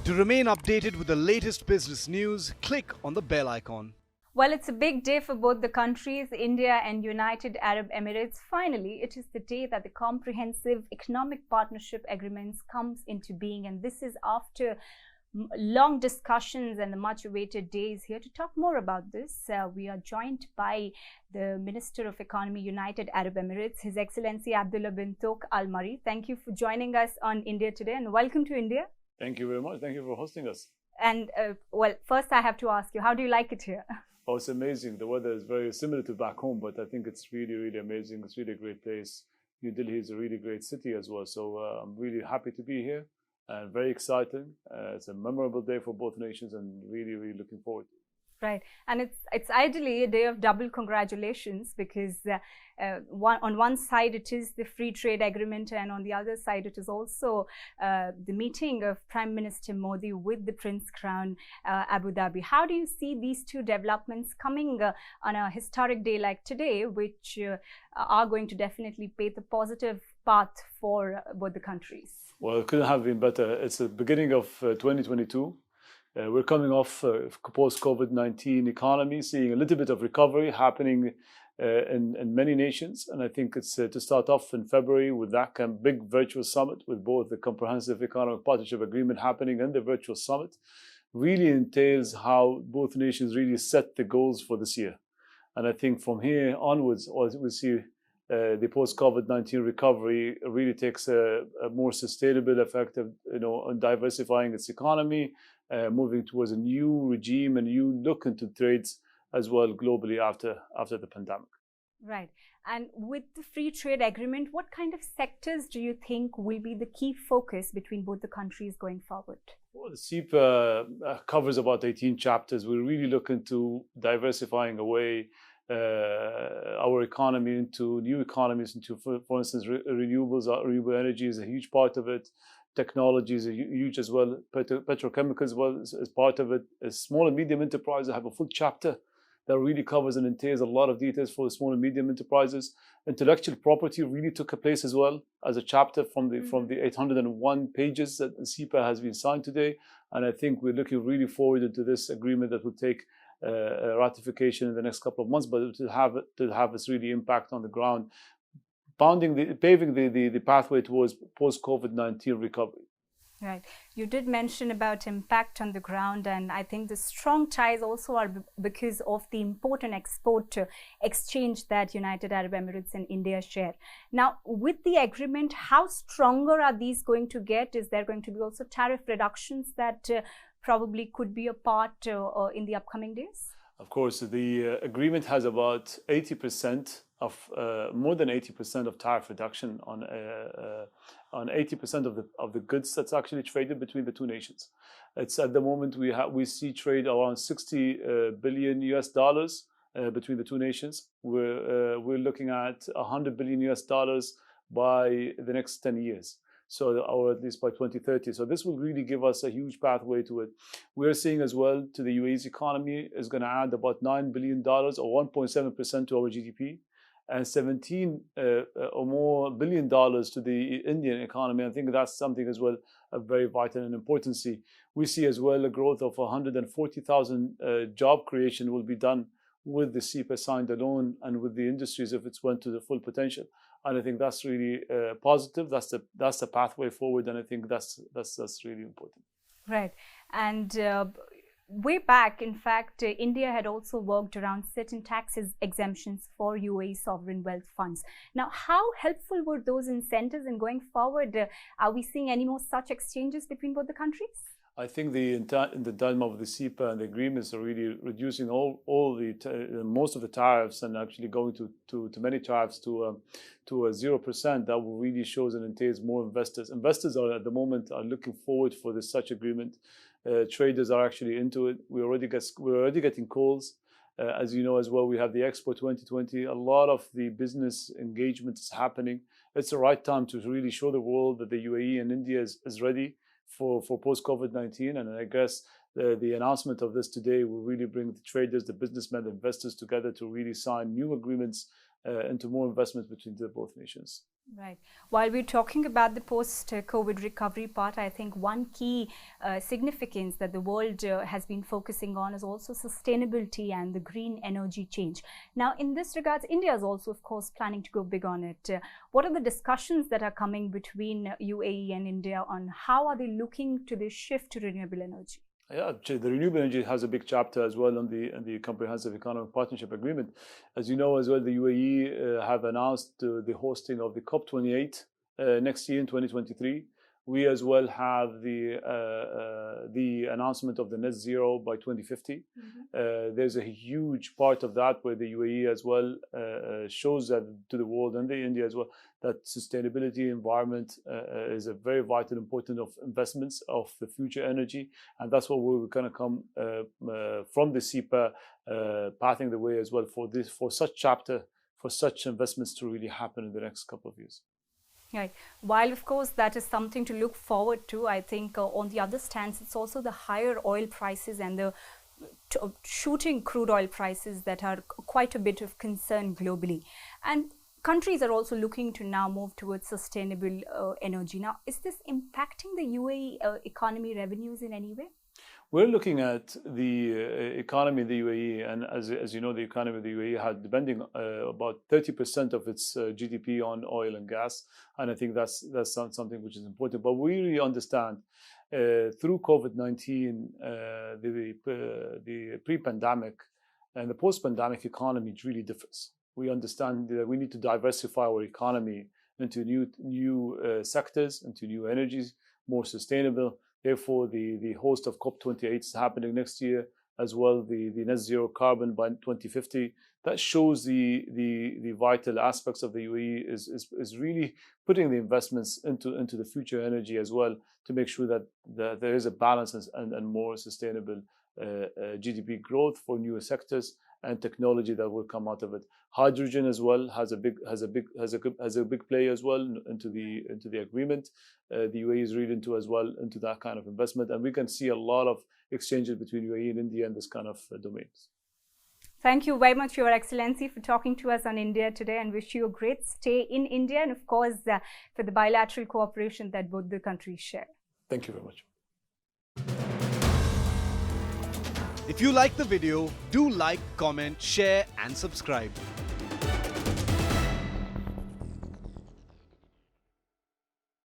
To remain updated with the latest business news, click on the bell icon. Well, it's a big day for both the countries, India and United Arab Emirates. Finally, it is the day that the Comprehensive Economic Partnership Agreements comes into being, and this is after long discussions and the much awaited days. Here to talk more about this, we are joined by the Minister of Economy, United Arab Emirates, His Excellency Abdullah bin Touq Al Marri. Thank you for joining us on India Today and welcome to India. Thank you very much. Thank you for hosting us. And well, first I have to ask you, how do you like it here? Oh, it's amazing. The weather is very similar to back home, but I think it's really, really amazing. It's really a great place. New Delhi is a really great city as well. So I'm really happy to be here and very exciting. It's a memorable day for both nations and really, really looking forward to it. Right, and it's ideally a day of double congratulations because on one side it is the free trade agreement, and on the other side it is also the meeting of Prime Minister Modi with the Prince Crown Abu Dhabi. How do you see these two developments coming on a historic day like today, which are going to definitely pave the positive path for both the countries? Well, it couldn't have been better. It's the beginning of 2022. We're coming off post-COVID-19 economy, seeing a little bit of recovery happening in many nations. And I think it's to start off in February with that kind of big virtual summit with both the Comprehensive Economic Partnership Agreement happening and the virtual summit really entails how both nations really set the goals for this year. And I think from here onwards, we see the post-COVID-19 recovery really takes a more sustainable effect of, on diversifying its economy, moving towards a new regime and new look into trades as well globally after the pandemic. Right. And with the free trade agreement, what kind of sectors do you think will be the key focus between both the countries going forward? Well, the CEPA covers about 18 chapters. We're really looking to diversifying away our economy into new economies, into, for instance, renewables, renewable energy is a huge part of it. Technology is huge as well. Petrochemicals as well is part of it. Small and medium enterprises have a full chapter that really covers and entails a lot of details for the small and medium enterprises. Intellectual property really took a place as well as a chapter from the 801 pages that the CEPA has been signed today. And I think we're looking really forward into this agreement that will take ratification in the next couple of months, but it will have this really impact on the ground, paving the pathway towards post-COVID-19 recovery. Right. You did mention about impact on the ground, and I think the strong ties also are because of the import and export exchange that United Arab Emirates and India share. Now, with the agreement, how stronger are these going to get? Is there going to be also tariff reductions that probably could be a part in the upcoming days? Of course, the agreement has about 80% of more than 80% of tariff reduction on 80% of the goods that's actually traded between the two nations. It's at the moment we see trade around $60 billion US dollars between the two nations. We're looking at $100 billion US dollars by the next 10 years. So, or at least by 2030. So this will really give us a huge pathway to it. We're seeing as well to the UAE's economy is going to add about $9 billion or 1.7% to our GDP, and 17 or more $billion to the Indian economy. I think that's something as well of very vital and importance. We see as well a growth of 140,000 job creation will be done with the CEPA signed alone and with the industries if it's went to the full potential. And I think that's really positive. That's the pathway forward, and I think that's really important. Right. And way back, in fact, India had also worked around certain taxes exemptions for UAE sovereign wealth funds. Now, how helpful were those incentives in going forward? Are we seeing any more such exchanges between both the countries? I think in the time of the CEPA and the agreements are really reducing most of the tariffs and actually going to many tariffs to 0%. That will really shows and entails more investors. Investors are at the moment looking forward for such agreement. Traders are actually into it. We're already getting calls. As you know as well, we have the Expo 2020. A lot of the business engagement is happening. It's the right time to really show the world that the UAE and India is ready for post-COVID-19, and I guess the announcement of this today will really bring the traders, the businessmen, the investors together to really sign new agreements into more investment between the both nations. Right. While we're talking about the post-COVID recovery part, I think one key significance that the world has been focusing on is also sustainability and the green energy change. Now, in this regards, India is also, of course, planning to go big on it. What are the discussions that are coming between UAE and India on how are they looking to this shift to renewable energy? Yeah, the renewable energy has a big chapter as well on the Comprehensive Economic Partnership Agreement. As you know as well, the UAE have announced the hosting of the COP28 next year in 2023. We as well have the announcement of the net zero by 2050. There's a huge part of that where the UAE as well shows that to the world and the India as well that sustainability environment is a very vital important of investments of the future energy, and that's what we're going to come from the CEPA pathing the way as well for such chapter, for such investments to really happen in the next couple of years. Right. While, of course, that is something to look forward to, I think on the other stance, it's also the higher oil prices and the shooting crude oil prices that are quite a bit of concern globally. And countries are also looking to now move towards sustainable energy. Now, is this impacting the UAE economy revenues in any way? We're looking at the economy in the UAE, and as you know, the economy of the UAE had depending about 30% of its GDP on oil and gas, and I think that's something which is important. But we really understand through COVID-19, the pre-pandemic and the post-pandemic economy really differs. We understand that we need to diversify our economy into new sectors, into new energies, more sustainable. Therefore, the host of COP28 is happening next year as well, the net zero carbon by 2050. That shows the vital aspects of the UAE is really putting the investments into the future energy as well to make sure that there is a balance and more sustainable GDP growth for newer sectors and technology that will come out of it. Hydrogen as well has a big play as well into the agreement. The UAE is really into that kind of investment, and we can see a lot of exchanges between UAE and India in this kind of domains. Thank you very much, Your Excellency, for talking to us on India today, and wish you a great stay in India and, of course, for the bilateral cooperation that both the countries share. Thank you very much. If you like the video, do like, comment, share and subscribe.